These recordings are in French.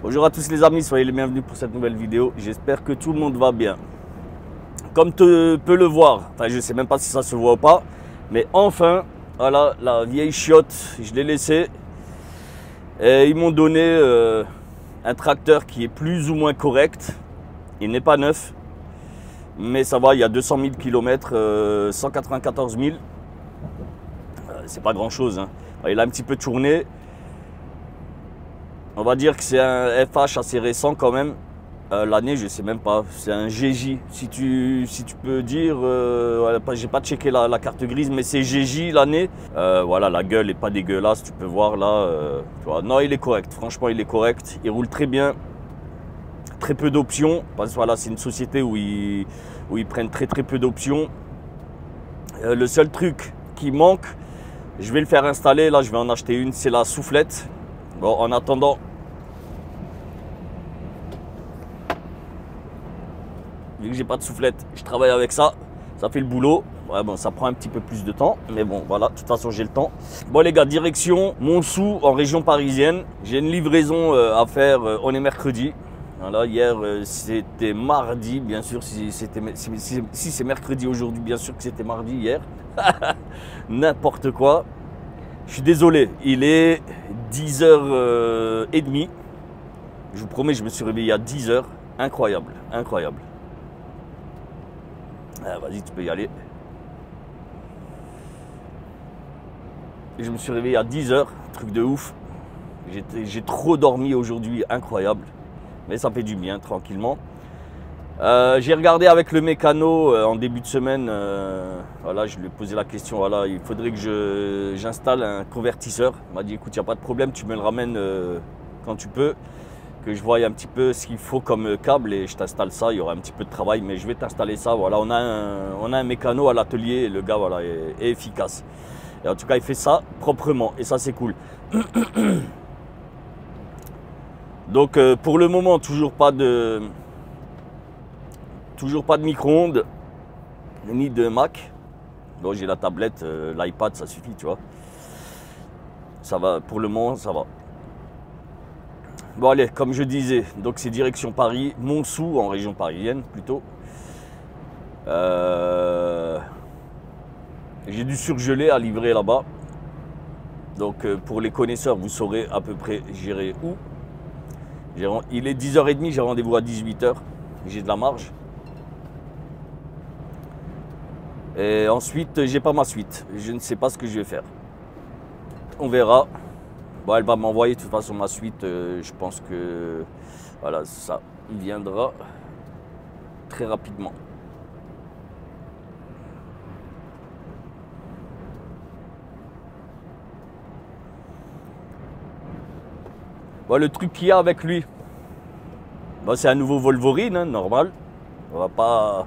Bonjour à tous les amis, soyez les bienvenus pour cette nouvelle vidéo. J'espère que tout le monde va bien. Comme tu peux le voir, enfin je sais même pas si ça se voit ou pas, mais enfin, voilà la vieille chiotte, je l'ai laissée. Et ils m'ont donné un tracteur qui est plus ou moins correct. Il n'est pas neuf, mais ça va, il y a 200 000 km, 194 000. C'est pas grand chose, hein. Il a un petit peu tourné. On va dire que c'est un FH assez récent quand même. L'année, je sais même pas. C'est un GJ. Si tu peux dire, j'ai pas checké la carte grise, mais c'est GJ l'année. Voilà, la gueule est pas dégueulasse. Tu peux voir là. Tu vois. Non, il est correct. Franchement, il est correct. Il roule très bien. Très peu d'options. Parce que voilà, c'est une société où ils prennent très peu d'options. Le seul truc qui manque, je vais le faire installer. Là, je vais en acheter une. C'est la soufflette. Bon, en attendant, vu que j'ai pas de soufflette, je travaille avec ça. Ça fait le boulot. Ouais, bon, ça prend un petit peu plus de temps. Mais bon, voilà, de toute façon, j'ai le temps. Bon, les gars, direction Montsou, en région parisienne. J'ai une livraison à faire. On est mercredi. Voilà, hier, c'était mardi. Bien sûr, si c'est mercredi aujourd'hui, bien sûr que c'était mardi hier. N'importe quoi. Je suis désolé, il est 10h30. Je vous promets, je me suis réveillé à 10h. Incroyable, incroyable. Vas-y, tu peux y aller. Et je me suis réveillé à 10h, truc de ouf. J'ai trop dormi aujourd'hui, incroyable. Mais ça fait du bien, tranquillement. J'ai regardé avec le mécano en début de semaine. Voilà, je lui ai posé la question. Voilà, il faudrait que j'installe un convertisseur. Il m'a dit écoute, il n'y a pas de problème, tu me le ramènes quand tu peux. Que je voie un petit peu ce qu'il faut comme câble et je t'installe ça. Il y aura un petit peu de travail, mais je vais t'installer ça. Voilà, on a un mécano à l'atelier et le gars voilà, est efficace. Et en tout cas, il fait ça proprement et ça, c'est cool. Donc, pour le moment, toujours pas de micro-ondes ni de Mac. Bon, j'ai la tablette, l'iPad, ça suffit, tu vois. Ça va, pour le moment, ça va. Bon, allez, comme je disais, donc c'est direction Paris, Montsou, en région parisienne plutôt. J'ai du surgelé à livrer là-bas. Donc, pour les connaisseurs, vous saurez à peu près j'irai où. Il est 10h30, j'ai rendez-vous à 18h. J'ai de la marge. Et ensuite, j'ai pas ma suite. Je ne sais pas ce que je vais faire. On verra. Bon, elle va m'envoyer de toute façon ma suite. Je pense que voilà, ça viendra très rapidement. Bon, le truc qu'il y a avec lui, bon, c'est un nouveau Volvorine, hein, normal. On va pas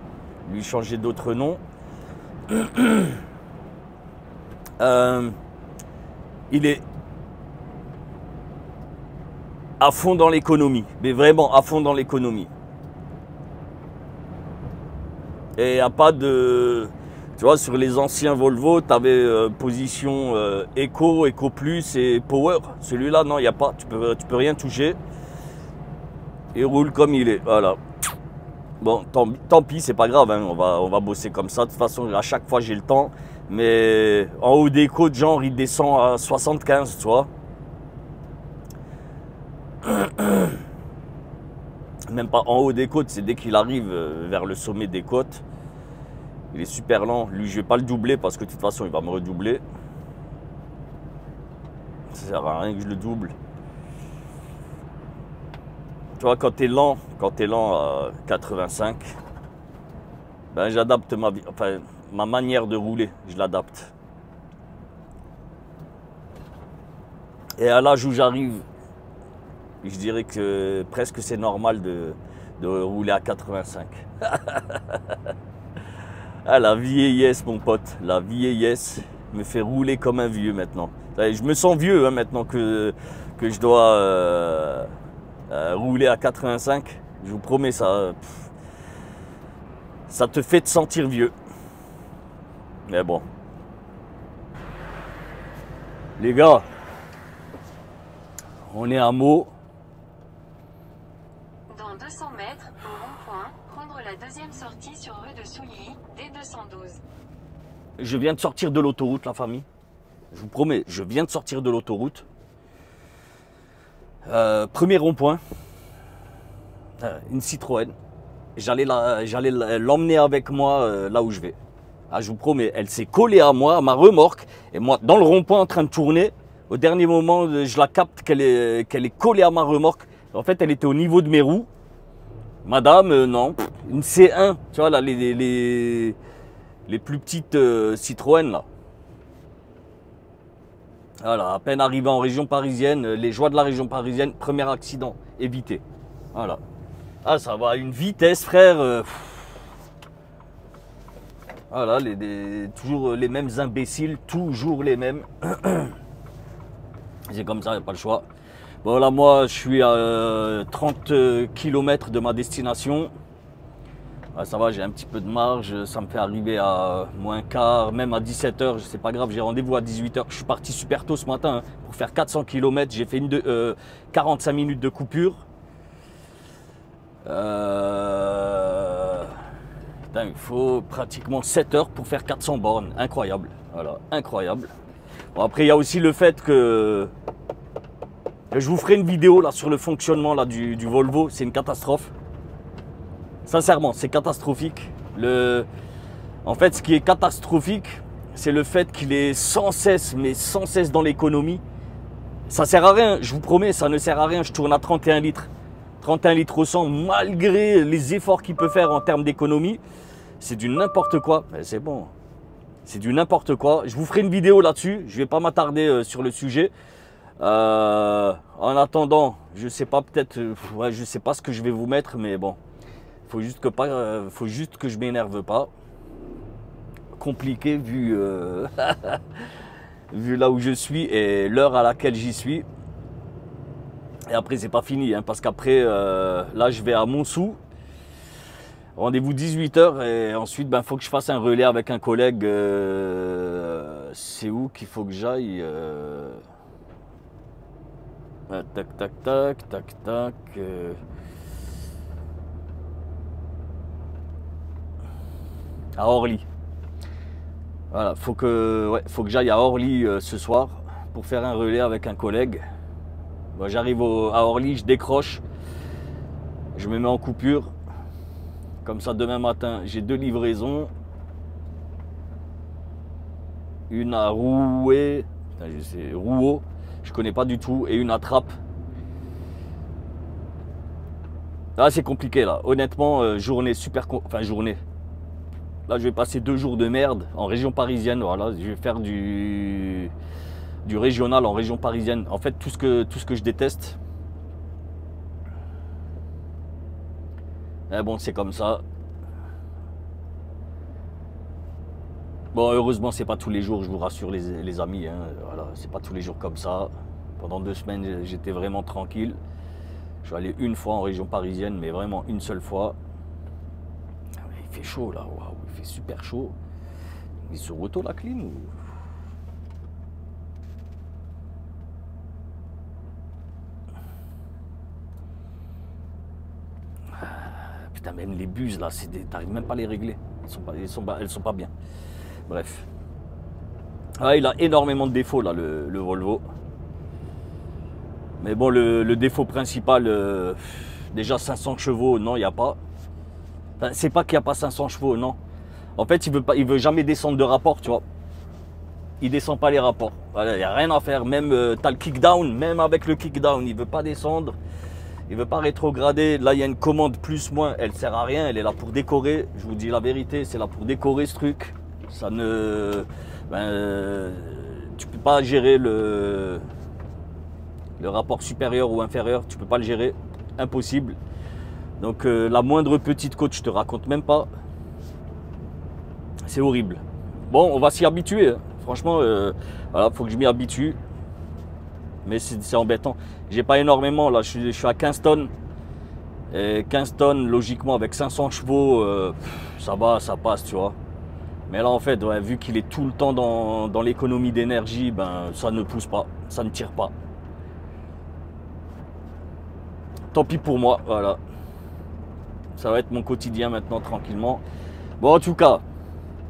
lui changer d'autres noms. Il est à fond dans l'économie, mais vraiment à fond dans l'économie. Et il n'y a pas de... Tu vois, sur les anciens Volvo, tu avais position Eco, Eco Plus et Power. Celui-là, non, il n'y a pas. Tu peux rien toucher. Il roule comme il est, voilà. Bon, tant pis, c'est pas grave, hein, on va bosser comme ça. De toute façon, à chaque fois, j'ai le temps. Mais en haut des côtes, genre, il descend à 75, tu vois. Même pas en haut des côtes, c'est dès qu'il arrive vers le sommet des côtes. Il est super lent. Lui, je vais pas le doubler parce que de toute façon, il va me redoubler. Ça sert à rien que je le double. Tu vois, quand tu es lent à 85, ben, j'adapte ma manière de rouler, je l'adapte. Et à l'âge où j'arrive, je dirais que presque c'est normal de rouler à 85. Ah, la vieillesse, mon pote, la vieillesse me fait rouler comme un vieux maintenant. Je me sens vieux hein, maintenant que je dois rouler à 85. Je vous promets, ça te fait te sentir vieux. Mais bon. Les gars, on est à Meaux. Dans 200 mètres, au rond-point, prendre la deuxième sortie sur rue de Souilly, D212. Je viens de sortir de l'autoroute, la famille. Je vous promets, je viens de sortir de l'autoroute. Premier rond-point. Une Citroën. J'allais l'emmener avec moi là où je vais. Ah, je vous promets, elle s'est collée à moi, à ma remorque. Et moi, dans le rond-point en train de tourner, au dernier moment, je la capte qu'elle est collée à ma remorque. En fait, elle était au niveau de mes roues. Madame, non, une C1, tu vois, là, les plus petites Citroën, là. Voilà, à peine arrivé en région parisienne, les joies de la région parisienne, premier accident, évité. Voilà. Ah, ça va à une vitesse, frère. Voilà, toujours les mêmes imbéciles, toujours les mêmes. C'est comme ça, il n'y a pas le choix. Bon, là, moi, je suis à 30 km de ma destination. Ah, ça va, j'ai un petit peu de marge. Ça me fait arriver à moins quart, même à 17h. C'est pas grave, j'ai rendez-vous à 18h. Je suis parti super tôt ce matin pour faire 400 km. J'ai fait 45 minutes de coupure. Putain, il faut pratiquement 7 heures pour faire 400 bornes. Incroyable. Voilà, incroyable. Bon, après, il y a aussi le fait que je vous ferai une vidéo là sur le fonctionnement là, du Volvo. C'est une catastrophe. Sincèrement, c'est catastrophique. En fait, ce qui est catastrophique, c'est le fait qu'il est sans cesse, mais sans cesse dans l'économie. Ça sert à rien, je vous promets, ça ne sert à rien. Je tourne à 31 litres. 31 litres au 100, malgré les efforts qu'il peut faire en termes d'économie. C'est du n'importe quoi. Mais c'est bon. C'est du n'importe quoi. Je vous ferai une vidéo là-dessus. Je ne vais pas m'attarder sur le sujet. En attendant, je sais pas, peut-être, ouais, je sais pas ce que je vais vous mettre, mais bon, faut juste que je m'énerve pas. Compliqué vu vu là où je suis et l'heure à laquelle j'y suis. Et après c'est pas fini, hein, parce qu'après là je vais à Montsou. Rendez-vous 18h et ensuite ben faut que je fasse un relais avec un collègue. C'est où qu'il faut que j'aille tac, tac, tac, tac, tac. À Orly. Voilà, faut que j'aille à Orly ce soir pour faire un relais avec un collègue. Bon, j'arrive à Orly, je décroche, je me mets en coupure. Comme ça, demain matin, j'ai 2 livraisons. Une à Rouet, Rouault, je connais pas du tout, et une à Trappes. Là, c'est compliqué, là. Honnêtement, journée super... Enfin, journée. Là, je vais passer 2 jours de merde en région parisienne. Voilà, je vais faire du régional en région parisienne. En fait, tout ce que je déteste. Mais bon, c'est comme ça. Bon, heureusement, c'est pas tous les jours, je vous rassure les amis. Hein. Voilà, c'est pas tous les jours comme ça. Pendant 2 semaines, j'étais vraiment tranquille. Je suis allé une fois en région parisienne, mais vraiment une seule fois. Il fait chaud là, waouh, il fait super chaud. Il se auto la clim ou... Putain, même les buses là, t'arrives même pas à les régler. Elles sont pas bien. Bref. Ah, il a énormément de défauts là, le Volvo. Mais bon, le défaut principal, déjà 500 chevaux, non, il n'y a pas. Enfin, c'est pas qu'il n'y a pas 500 chevaux, non. En fait, il veut jamais descendre de rapport, tu vois. Il descend pas les rapports. Voilà, il n'y a rien à faire. Même t'as le kickdown, même avec le kickdown, il veut pas descendre. Il veut pas rétrograder. Là, il y a une commande plus-moins. Elle sert à rien. Elle est là pour décorer. Je vous dis la vérité, c'est là pour décorer ce truc. Ça ne... tu peux pas gérer le rapport supérieur ou inférieur. Tu peux pas le gérer. Impossible. Donc la moindre petite côte, je te raconte même pas. C'est horrible. Bon, on va s'y habituer. Hein. Franchement, voilà, faut que je m'y habitue. Mais c'est embêtant. J'ai pas énormément là. Je suis à 15 tonnes. Et 15 tonnes, logiquement, avec 500 chevaux, ça va, ça passe, tu vois. Mais là, en fait, ouais, vu qu'il est tout le temps dans l'économie d'énergie, ben, ça ne pousse pas, ça ne tire pas. Tant pis pour moi, voilà. Ça va être mon quotidien maintenant, tranquillement. Bon, en tout cas,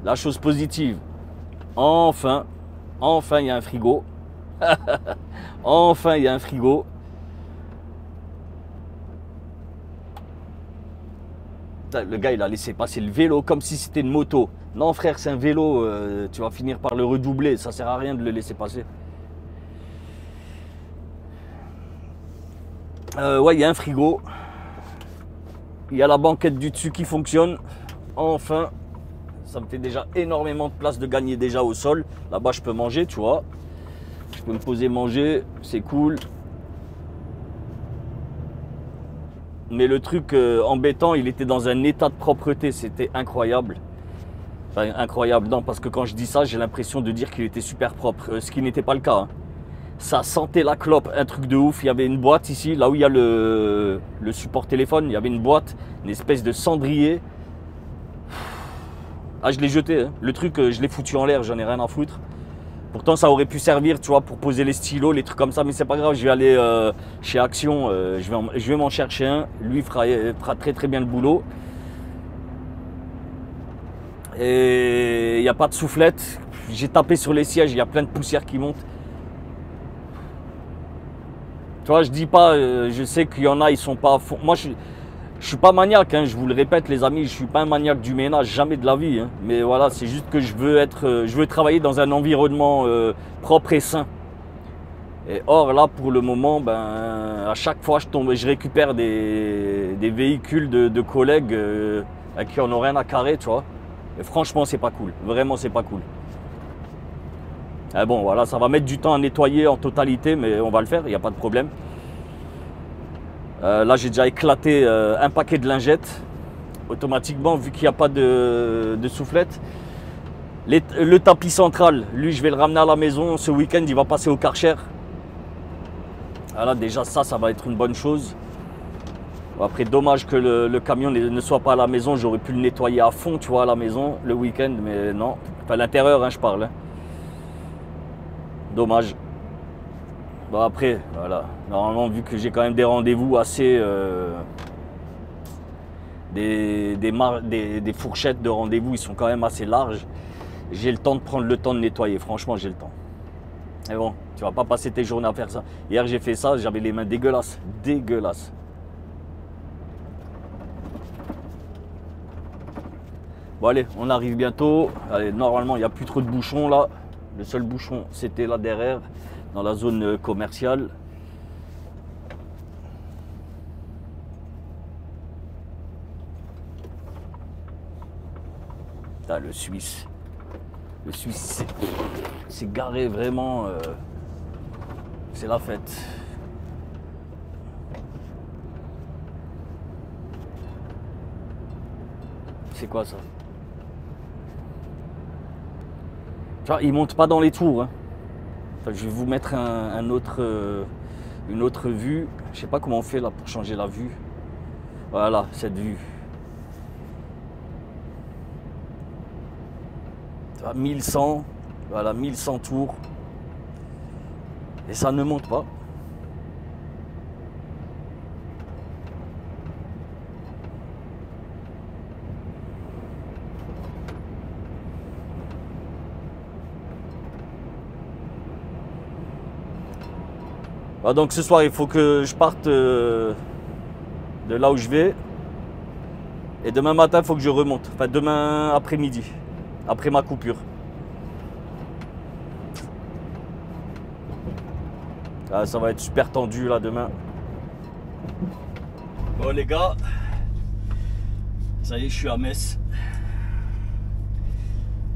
la chose positive, enfin, il y a un frigo. Enfin, il y a un frigo. Le gars, il a laissé passer le vélo comme si c'était une moto. Non, frère, c'est un vélo. Tu vas finir par le redoubler. Ça sert à rien de le laisser passer. Ouais, il y a un frigo. Il y a la banquette du dessus qui fonctionne. Enfin, ça me fait déjà énormément de place de gagner déjà au sol. Là-bas, je peux manger, tu vois. Je peux me poser manger. C'est cool. Mais le truc embêtant, il était dans un état de propreté, c'était incroyable. Enfin, incroyable, non, parce que quand je dis ça, j'ai l'impression de dire qu'il était super propre, ce qui n'était pas le cas. Hein. Ça sentait la clope, un truc de ouf. Il y avait une boîte ici, là où il y a le support téléphone, il y avait une boîte, une espèce de cendrier. Ah, je l'ai jeté, hein. Le truc, je l'ai foutu en l'air, j'en ai rien à foutre. Pourtant, ça aurait pu servir, tu vois, pour poser les stylos, les trucs comme ça, mais c'est pas grave. Je vais aller chez Action, je vais m'en chercher un. Lui fera très très bien le boulot. Et il n'y a pas de soufflette. J'ai tapé sur les sièges, il y a plein de poussière qui monte. Tu vois, je dis pas, je sais qu'il y en a, ils sont pas à fond. Moi, je suis pas maniaque, hein, je vous le répète, les amis, je suis pas un maniaque du ménage, jamais de la vie. Hein. Mais voilà, c'est juste que je veux travailler dans un environnement propre et sain. Et or là, pour le moment, ben, à chaque fois, je récupère des véhicules de collègues avec qui on n'a rien à carrer, tu vois. Et franchement, c'est pas cool. Vraiment, c'est pas cool. Et bon, voilà, ça va mettre du temps à nettoyer en totalité, mais on va le faire, il n'y a pas de problème. Là, j'ai déjà éclaté un paquet de lingettes automatiquement, vu qu'il n'y a pas de soufflette. Le tapis central, lui, je vais le ramener à la maison. Ce week-end, il va passer au Karcher. Voilà, déjà, ça va être une bonne chose. Après, dommage que le camion ne soit pas à la maison. J'aurais pu le nettoyer à fond, tu vois, à la maison, le week-end, mais non. Enfin, l'intérieur, hein, je parle. Hein. Dommage. Bon, après, voilà. Normalement, vu que j'ai quand même des rendez-vous assez... des fourchettes de rendez-vous, ils sont quand même assez larges. J'ai le temps de prendre le temps de nettoyer. Franchement, j'ai le temps. Mais bon, tu vas pas passer tes journées à faire ça. Hier, j'ai fait ça, j'avais les mains dégueulasses. Dégueulasses. Bon, allez, on arrive bientôt. Allez, normalement, il n'y a plus trop de bouchons là. Le seul bouchon, c'était là derrière, dans la zone commerciale. Ah, le Suisse. Le Suisse, c'est garé vraiment. C'est la fête. C'est quoi ça? Tu vois, il monte pas dans les tours. Hein. Enfin, je vais vous mettre une autre vue. Je sais pas comment on fait là pour changer la vue. Voilà, cette vue. 1100, voilà, 1100 tours. Et ça ne monte pas. Ah, donc ce soir, il faut que je parte de là où je vais. Et demain matin, il faut que je remonte. Enfin, demain après-midi. Après ma coupure. Ah, ça va être super tendu là demain. Bon les gars, ça y est, je suis à Metz.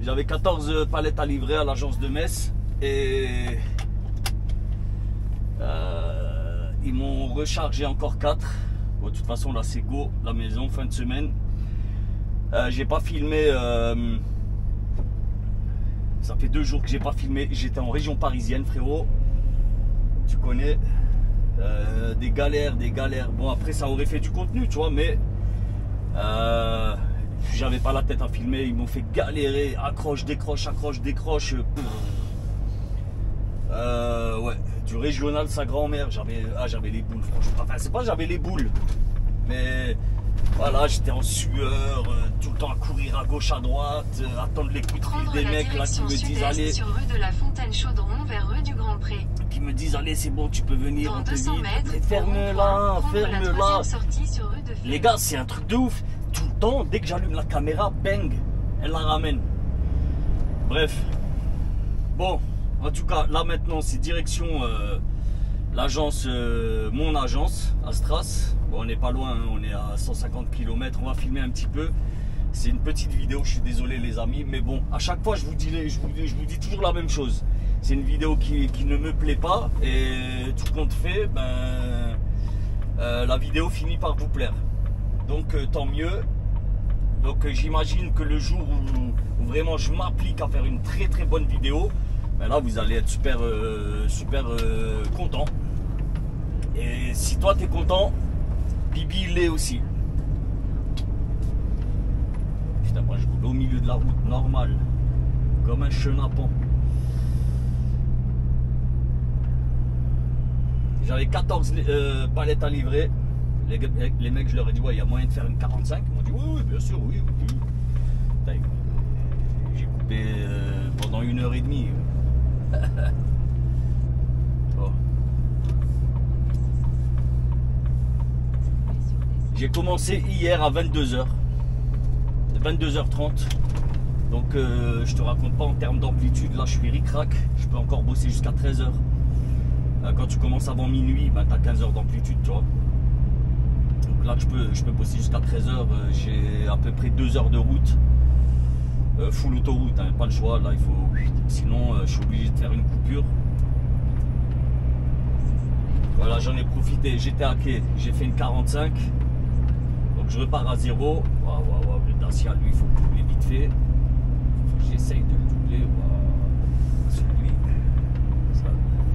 J'avais 14 palettes à livrer à l'agence de Metz et ils m'ont rechargé encore 4. Bon, de toute façon là c'est go, la maison, fin de semaine. J'ai pas filmé. Ça fait 2 jours que j'ai pas filmé. J'étais en région parisienne, frérot. Tu connais. Des galères. Bon, après, ça aurait fait du contenu, tu vois, mais j'avais pas la tête à filmer. Ils m'ont fait galérer. Accroche, décroche. Ouais, du régional, sa grand-mère. J'avais les boules, franchement. Enfin, c'est pas j'avais les boules, mais Voilà, j'étais en sueur, tout le temps à courir à gauche, à droite, attendre les coups de fil des mecs là qui me disent allez. Sur rue de la Fontaine Chaudron vers rue du Grand Pré. Qui me disent allez c'est bon tu peux venir, Dans on te 200 dit mètres, ferme-la, ferme-la. Sur rue de Les gars c'est un truc de ouf, tout le temps dès que j'allume la caméra, bang, elle la ramène. Bref, bon en tout cas là maintenant c'est direction l'agence, mon agence à Stras. Bon, on n'est pas loin, hein, on est à 150 km, on va filmer un petit peu. C'est une petite vidéo, je suis désolé les amis, mais bon, à chaque fois je vous dis toujours la même chose. C'est une vidéo qui ne me plaît pas et tout compte fait, ben, la vidéo finit par vous plaire. Donc tant mieux. Donc j'imagine que le jour où vraiment je m'applique à faire une très très bonne vidéo, ben là vous allez être super content. Et si toi t'es content, Bibi l'est aussi. Putain, moi je roule au milieu de la route, normal, comme un chenapan. J'avais 14 palettes à livrer. Les mecs, je leur ai dit, ouais, il y a moyen de faire une 45. Ils m'ont dit, oui, bien sûr, oui. J'ai coupé pendant 1h30. Oh. J'ai commencé hier à 22h. 22h30. Donc je te raconte pas en termes d'amplitude. Là je suis ric-rac. Je peux encore bosser jusqu'à 13h. Quand tu commences avant minuit, ben, tu as 15 heures d'amplitude, tu vois. Donc là je peux bosser jusqu'à 13h. J'ai à peu près 2 heures de route. Full autoroute, hein, pas le choix. Là il faut. Sinon je suis obligé de faire une coupure. Voilà, j'en ai profité. J'étais à quai, j'ai fait une 45. Donc je repars à 0. Waouh, le Dacia, lui, il faut le doubler vite fait. J'essaye de le doubler. Celui,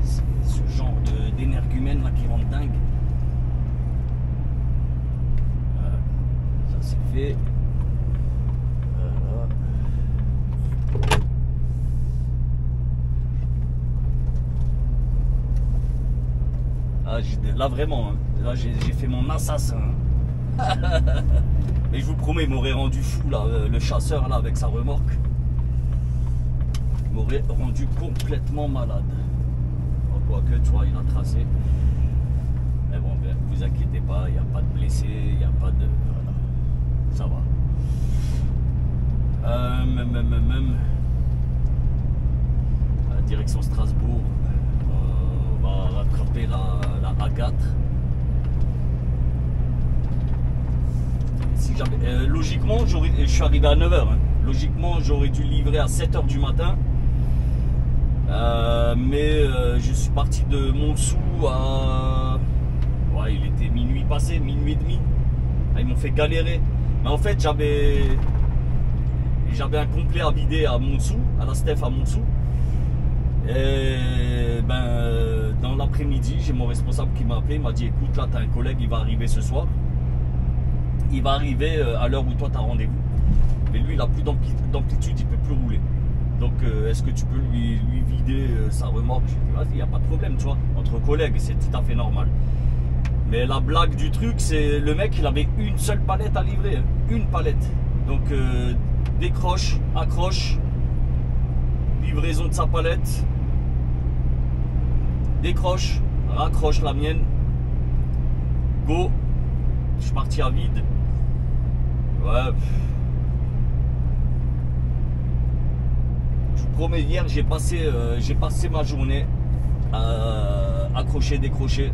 c'est ce genre d'énergumène là qui rend dingue. Ça c'est fait. Là vraiment, hein. Là j'ai fait mon assassin. Mais je vous promets, il m'aurait rendu fou là, le chasseur là avec sa remorque. Il m'aurait rendu complètement malade. Quoique, tu vois, il a tracé. Mais bon, ben, vous inquiétez pas, il n'y a pas de blessés, il n'y a pas de. Voilà. Ça va. Même. Direction Strasbourg. On va rattraper la A4. Si logiquement, je suis arrivé à 9h. Hein. Logiquement, j'aurais dû livrer à 7h du matin. Mais je suis parti de Montsou à. Ouais, il était minuit passé, minuit et demi. Ils m'ont fait galérer. Mais en fait, j'avais un complet à vider à Montsou, à la Steph à Montsou. Et ben, dans l'après-midi, j'ai mon responsable qui m'a appelé. Il m'a dit écoute, là, tu as un collègue, il va arriver ce soir. Il va arriver à l'heure où toi tu as rendez-vous. Mais lui, il n'a plus d'amplitude, il ne peut plus rouler. Donc, est-ce que tu peux lui vider sa remorque? Je lui ai dit, vas-y, il n'y a pas de problème, tu vois. Entre collègues, c'est tout à fait normal. Mais la blague du truc, c'est le mec, il avait une seule palette à livrer. Hein, une palette. Donc, décroche, accroche, livraison de sa palette. Décroche, raccroche la mienne. Go. Je suis parti à vide. Ouais. Je vous promets, hier j'ai passé ma journée à accrocher, décrocher.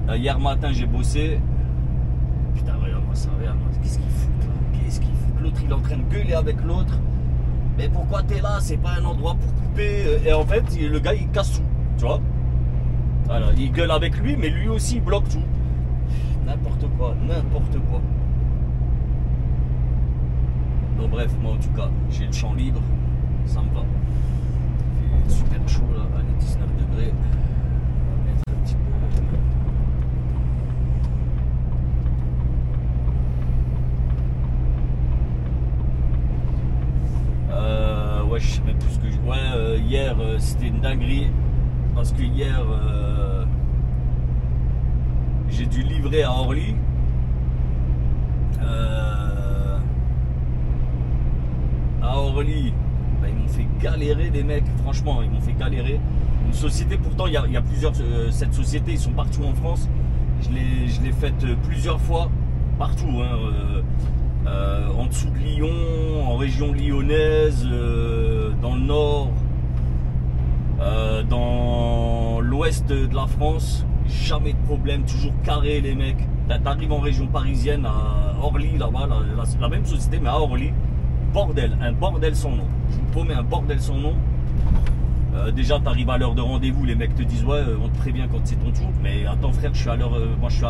Hier matin j'ai bossé. Putain, regarde-moi ça, regarde-moi. Qu'est-ce qu'il fout là? Qu'est-ce qu'il fout? L'autre il est en train de gueuler avec l'autre. Mais pourquoi t'es là? C'est pas un endroit pour couper. Et en fait, le gars il casse tout. Tu vois? Voilà, il gueule avec lui, mais lui aussi il bloque tout. N'importe quoi, n'importe quoi. Bon bref, moi en tout cas, j'ai le champ libre, ça me va. Il fait super chaud là, allez, 19 degrés. On va mettre un petit peu. Ouais, je sais même plus ce que je. Ouais, hier c'était une dinguerie. Parce que hier j'ai dû livrer à Orly. À Orly, bah, ils m'ont fait galérer les mecs, franchement, ils m'ont fait galérer. Une société, pourtant il y a plusieurs, cette société, ils sont partout en France. Je l'ai faite plusieurs fois, partout, hein, en dessous de Lyon, en région lyonnaise, dans le nord, dans l'ouest de la France. Jamais de problème, toujours carré les mecs. T'arrives en région parisienne, à Orly, là-bas, la même société, mais à Orly. Bordel, un bordel sans nom. Je vous promets, un bordel sans nom. Déjà, tu arrives à l'heure de rendez-vous, les mecs te disent ouais, on te prévient quand c'est ton tour. Mais attends frère, je suis à l'heure, moi je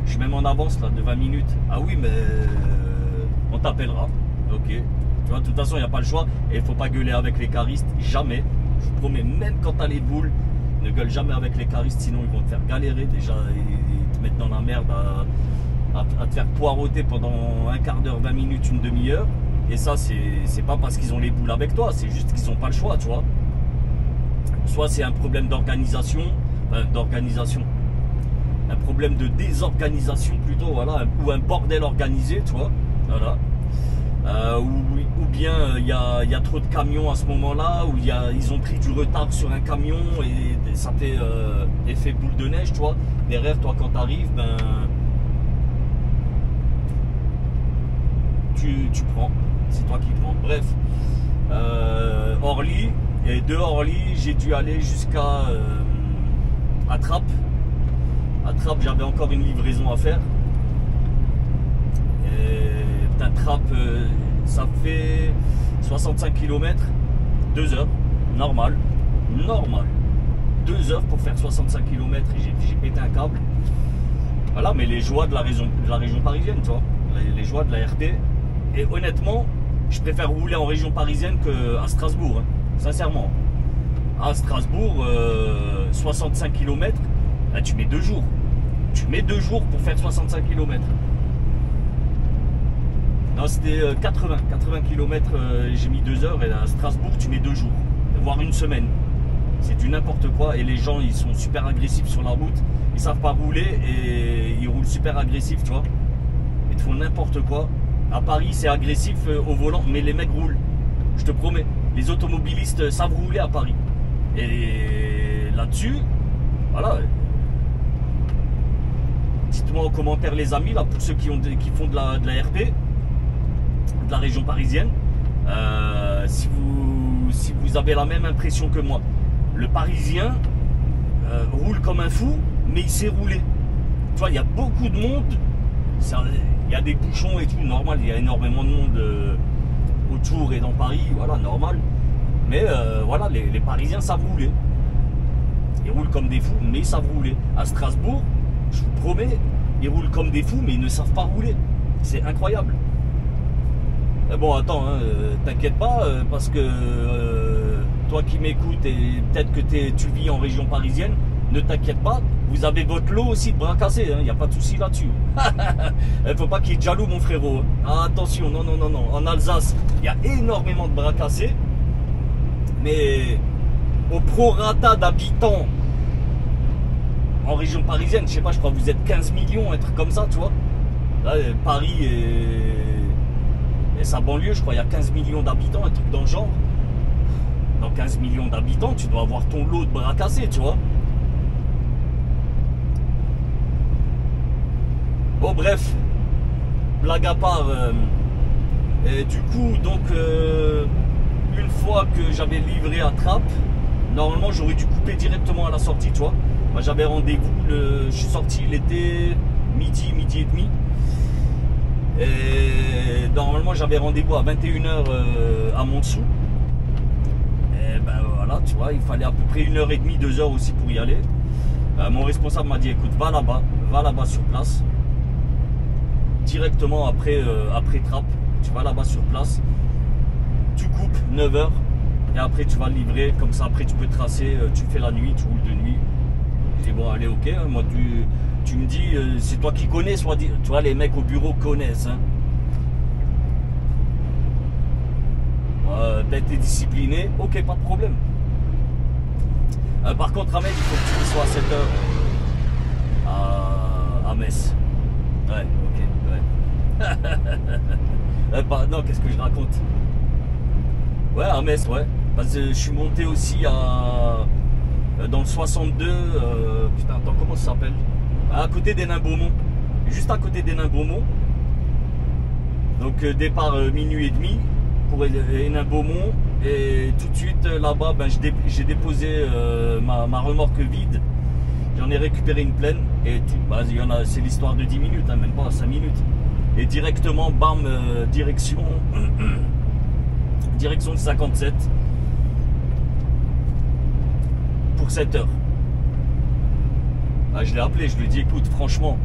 suis même en avance là de 20 minutes. Ah oui, mais on t'appellera. Ok. Tu vois, de toute façon, il n'y a pas le choix. Et il faut pas gueuler avec les caristes, jamais. Je vous promets, même quand tu as les boules, ne gueule jamais avec les caristes, sinon ils vont te faire galérer. Déjà, ils te mettent dans la merde à te faire poireauter pendant un quart d'heure, 20 minutes, une demi-heure. Et ça, c'est pas parce qu'ils ont les boules avec toi, c'est juste qu'ils n'ont pas le choix, tu vois. Soit c'est un problème d'organisation, un problème de désorganisation plutôt, voilà, ou un bordel organisé, tu vois, voilà. Ou bien il y a trop de camions à ce moment-là, ou ils ont pris du retard sur un camion et ça fait effet boule de neige, tu vois. Derrière, toi, quand tu arrives, ben, tu prends. C'est toi qui prends. Bref, Orly, et de Orly, j'ai dû aller jusqu'à Trappes. À Trappes, j'avais encore une livraison à faire. Et putain, Trappes, ça fait 65 km, 2 heures, normal. 2 heures pour faire 65 km et j'ai pété un câble. Voilà, mais les joies de la région parisienne, tu vois, les joies de la RT. Et honnêtement, je préfère rouler en région parisienne qu'à Strasbourg, hein, sincèrement. À Strasbourg, 65 km, là, tu mets 2 jours. Tu mets 2 jours pour faire 65 km. Non, c'était 80 km, j'ai mis 2 heures, et à Strasbourg, tu mets 2 jours, voire une semaine. C'est du n'importe quoi, et les gens, ils sont super agressifs sur la route. Ils savent pas rouler, et ils roulent super agressifs, tu vois. Ils te font n'importe quoi. À Paris, c'est agressif au volant, mais les mecs roulent. Je te promets. Les automobilistes savent rouler à Paris. Et là-dessus, voilà. Dites-moi en commentaire, les amis, là, pour ceux qui font de la RP, de la région parisienne, si vous avez la même impression que moi. Le Parisien roule comme un fou, mais il sait rouler. Tu vois, il y a beaucoup de monde. Il y a des bouchons et tout, normal, il y a énormément de monde autour et dans Paris, voilà, normal. Mais voilà, les Parisiens savent rouler. Ils roulent comme des fous, mais ils savent rouler. À Strasbourg, je vous promets, ils roulent comme des fous, mais ils ne savent pas rouler. C'est incroyable. Mais bon, attends, hein, t'inquiète pas, parce que toi qui m'écoutes et peut-être que tu vis en région parisienne, ne t'inquiète pas, vous avez votre lot aussi de bras cassés, il n'y a pas de souci là-dessus. Il ne faut pas qu'il y ait jaloux, mon frérot. Ah, attention, non. En Alsace, il y a énormément de bras cassés. Mais au prorata d'habitants en région parisienne, je sais pas, je crois que vous êtes 15 millions, un truc comme ça, tu vois. Là, Paris et sa banlieue, je crois, il y a 15 millions d'habitants, un truc dans le genre. Dans 15 millions d'habitants, tu dois avoir ton lot de bras cassés, tu vois. Bon, bref, blague à part. Et du coup, donc, une fois que j'avais livré à Trappes, normalement, j'aurais dû couper directement à la sortie, tu vois. Moi, j'avais rendez-vous, je suis sorti, il était midi et demi. Et normalement, j'avais rendez-vous à 21h à Montsou. Et ben voilà, tu vois, il fallait à peu près 1h30, 2 heures aussi pour y aller. Mon responsable m'a dit, écoute, va là-bas sur place. Directement après Trappes, tu vas là-bas sur place, tu coupes 9 heures et après tu vas le livrer, comme ça après tu peux tracer, tu fais la nuit, tu roules de nuit. J'ai dit bon allez ok, hein, moi tu me dis, c'est toi qui connais, soit dit, tu vois les mecs au bureau connaissent. Hein. T'es discipliné, ok pas de problème. Par contre Ahmed, il faut que tu sois à 7 heures à Metz. Ouais, ok, ouais. Non, qu'est-ce que je raconte? Ouais, à Metz, ouais. Parce que je suis monté aussi dans le 62. Putain, attends, comment ça s'appelle? À côté d'Hénin-Beaumont. Juste à côté d'Hénin-Beaumont. Donc départ minuit et demi pour Hénin-Beaumont. Et tout de suite là-bas, ben, j'ai déposé ma remorque vide. J'en ai récupéré une pleine. Et bah, c'est l'histoire de 10 minutes, hein, même pas 5 minutes. Et directement, bam, direction de 57 pour 7 heures. Ah, je l'ai appelé, je lui ai dit écoute, franchement,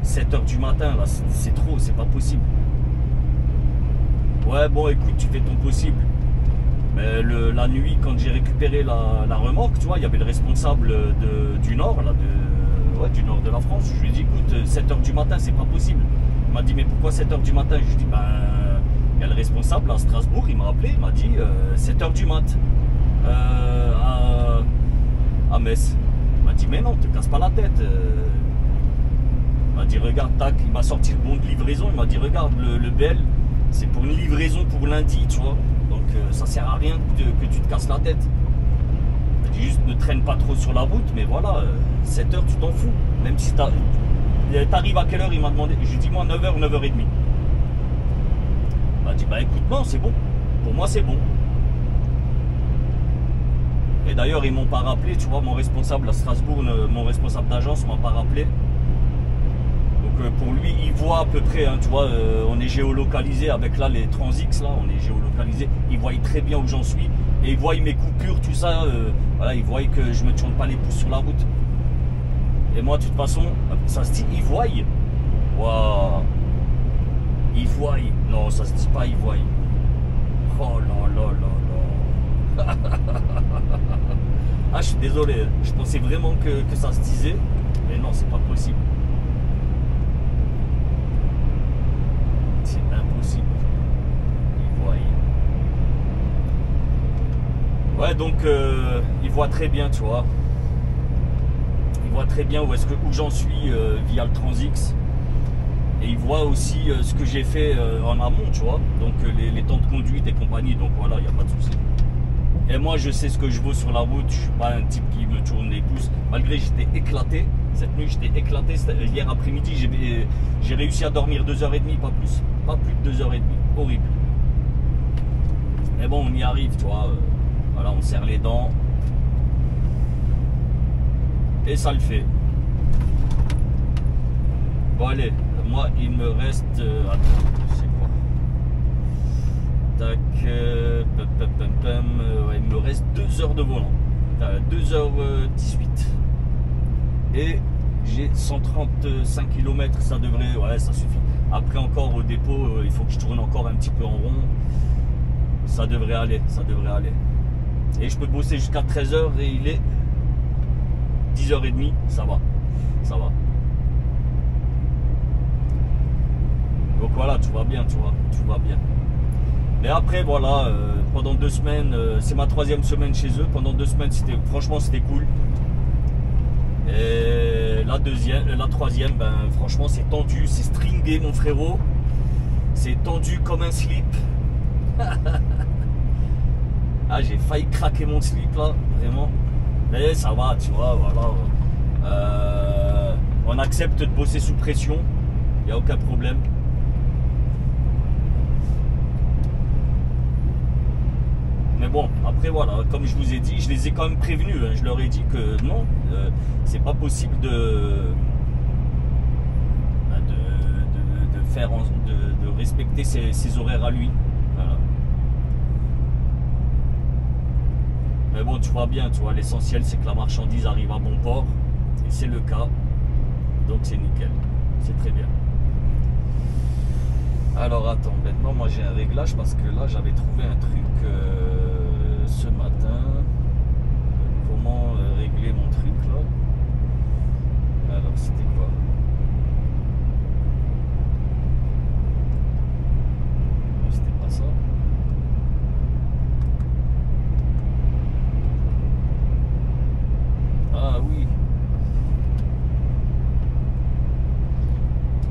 7 heures du matin, là, c'est trop, c'est pas possible. Ouais, bon, écoute, tu fais ton possible. Mais la nuit, quand j'ai récupéré la remorque, tu vois, il y avait le responsable du nord, là, du nord de la France. Je lui ai dit écoute, 7 heures du matin, c'est pas possible. Il m'a dit mais pourquoi 7 heures du matin? Je lui ai dit ben, il y a le responsable à Strasbourg, il m'a appelé, il m'a dit 7 heures du mat à Metz. Il m'a dit mais non, te casse pas la tête. Il m'a dit regarde, tac, il m'a sorti le bon de livraison, il m'a dit regarde le BL, c'est pour une livraison pour lundi, tu vois. Donc ça sert à rien que tu te casses la tête. Il m'a dit juste ne traîne pas trop sur la route, mais voilà, 7 heures tu t'en fous. Même si t'arrives à quelle heure? Il m'a demandé. Je lui ai dit moi 9h, 9h30. Il m'a dit bah écoute, non, c'est bon. Pour moi c'est bon. Et d'ailleurs ils m'ont pas rappelé, tu vois, mon responsable à Strasbourg, mon responsable d'agence m'a pas rappelé. Donc pour lui, il voit à peu près, hein, tu vois, on est géolocalisé avec là les Transix, là, on est géolocalisé. Il voit très bien où j'en suis. Et il voit mes coupures, tout ça. Voilà, il voit que je me tourne pas les pouces sur la route. Et moi, de toute façon, ça se dit il voit. Waouh. Il voit. Non, ça se dit pas il voit. Oh là là là là. Ah, je suis désolé. Je pensais vraiment que ça se disait. Mais non, c'est pas possible. C'est impossible. Il voit. Ouais, donc il voit très bien, tu vois. Il voit très bien où j'en suis via le Transix. Et il voit aussi ce que j'ai fait en amont, tu vois. Donc les temps de conduite et compagnie. Donc voilà, il n'y a pas de souci. Et moi, je sais ce que je vaux sur la route. Je suis pas un type qui me tourne les pouces. Malgré que j'étais éclaté. Cette nuit, j'étais éclaté. Hier après-midi, j'ai réussi à dormir 2h30, pas plus. Pas plus de 2h30. Horrible. Mais bon, on y arrive, tu vois. Voilà, on serre les dents. Et ça le fait. Bon, allez. Moi, il me reste... attends, c'est quoi? Tac. Ouais, il me reste 2 heures de volant. 2h18. Et j'ai 135 km. Ça devrait... Ouais, ça suffit. Après, encore au dépôt, il faut que je tourne encore un petit peu en rond. Ça devrait aller. Ça devrait aller. Et je peux bosser jusqu'à 13h et il est 10h30. Ça va. Ça va. Donc voilà, tout va bien, tu vois, tout va bien. Mais après, voilà, pendant 2 semaines, c'est ma 3e semaine chez eux. Pendant 2 semaines, franchement, c'était cool. Et la 3e, ben, franchement, c'est tendu, c'est stringé, mon frérot. C'est tendu comme un slip. Ah, j'ai failli craquer mon slip, là, vraiment. Mais ça va, tu vois, voilà. On accepte de bosser sous pression. Il n'y a aucun problème. Mais bon, après voilà, comme je vous ai dit, je les ai quand même prévenus. Hein, je leur ai dit que non, c'est pas possible de respecter ses horaires à lui. Voilà. Mais bon, tu vois bien, tu vois, l'essentiel c'est que la marchandise arrive à bon port. Et c'est le cas. Donc c'est nickel. C'est très bien. Alors attends, maintenant moi j'ai un réglage parce que là j'avais trouvé un truc ce matin. Comment régler mon truc là? Alors c'était quoi? C'était pas ça. Ah oui.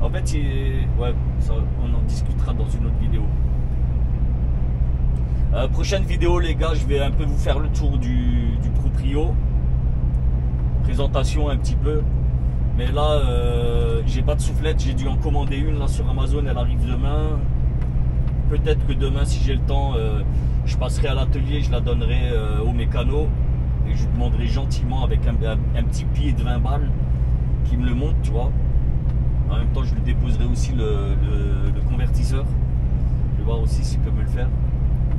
En fait, ouais, ça, on en discutera dans une autre vidéo. Prochaine vidéo, les gars, je vais un peu vous faire le tour du proprio. Présentation un petit peu. Mais là, j'ai pas de soufflette, j'ai dû en commander une là sur Amazon, elle arrive demain. Peut-être que demain, si j'ai le temps, je passerai à l'atelier, je la donnerai au mécano. Et je lui demanderai gentiment avec un petit billet de 20 balles qui me le monte, tu vois. En même temps, je lui déposerai aussi le convertisseur. Je vais voir aussi s'il peut me le faire.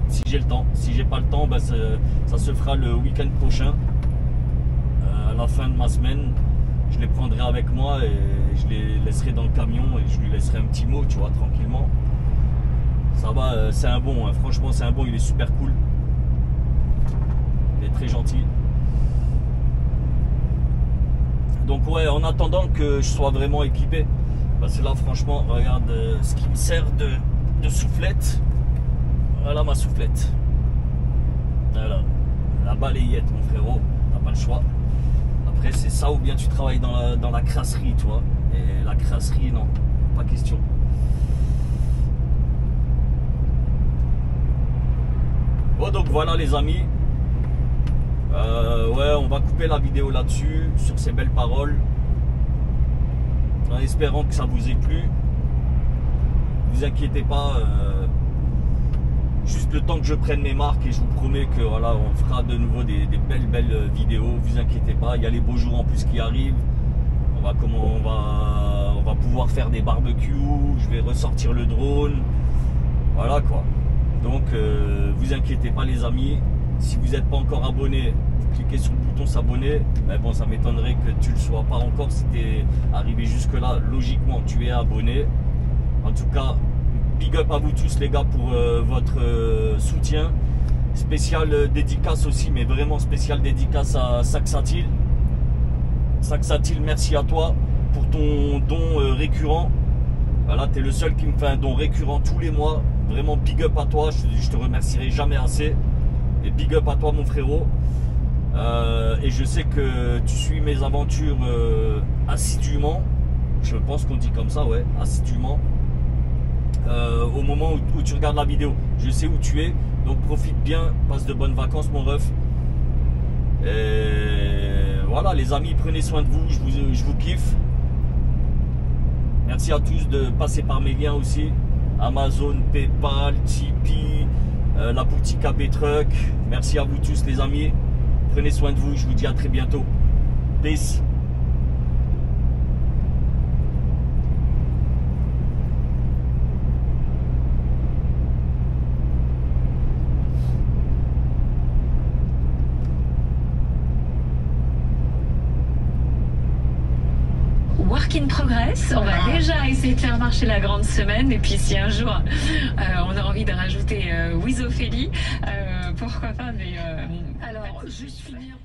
Si j'ai le temps. Si j'ai pas le temps, bah, ça se fera le week-end prochain. À la fin de ma semaine, je les prendrai avec moi et je les laisserai dans le camion et je lui laisserai un petit mot, tu vois, tranquillement. Ça va, c'est un bon, hein. Franchement c'est un bon, il est super cool. Il est très gentil. Donc ouais, en attendant que je sois vraiment équipé, parce que là franchement, regarde ce qui me sert de soufflette. Voilà ma soufflette. Voilà, la balayette mon frérot, t'as pas le choix. Après c'est ça ou bien tu travailles dans la crasserie, toi. Et la crasserie, non, pas question. Bon, donc voilà les amis. Ouais, on va couper la vidéo là-dessus, sur ces belles paroles. En espérant que ça vous ait plu. Ne vous inquiétez pas. Juste le temps que je prenne mes marques et je vous promets que voilà, on fera de nouveau des belles vidéos. Vous inquiétez pas, il y a les beaux jours en plus qui arrivent. On va pouvoir faire des barbecues. Je vais ressortir le drone. Voilà quoi. Donc vous inquiétez pas les amis. Si vous n'êtes pas encore abonné, vous cliquez sur le bouton s'abonner. Mais bon, ça m'étonnerait que tu ne le sois pas encore si tu es arrivé jusque là. Logiquement, tu es abonné. En tout cas, big up à vous tous les gars pour votre soutien. Spécial dédicace aussi, mais vraiment spécial dédicace à Saxatil. Saxatil, merci à toi pour ton don récurrent. Voilà, tu es le seul qui me fait un don récurrent tous les mois. Vraiment big up à toi, je te remercierai jamais assez. Et big up à toi mon frérot. Et je sais que tu suis mes aventures assidûment. Je pense qu'on dit comme ça, ouais, assidûment. Au moment où tu regardes la vidéo, je sais où tu es. Donc profite bien, passe de bonnes vacances mon ref. Et voilà les amis, prenez soin de vous, je vous kiffe. Merci à tous de passer par mes liens aussi. Amazon, Paypal, Tipeee, la boutique AB Truck. Merci à vous tous les amis. Prenez soin de vous, je vous dis à très bientôt. Peace. Work in progress, on va déjà essayer de faire marcher la grande semaine et puis si un jour on a envie de rajouter Wizophélie, pourquoi pas, mais alors juste finir.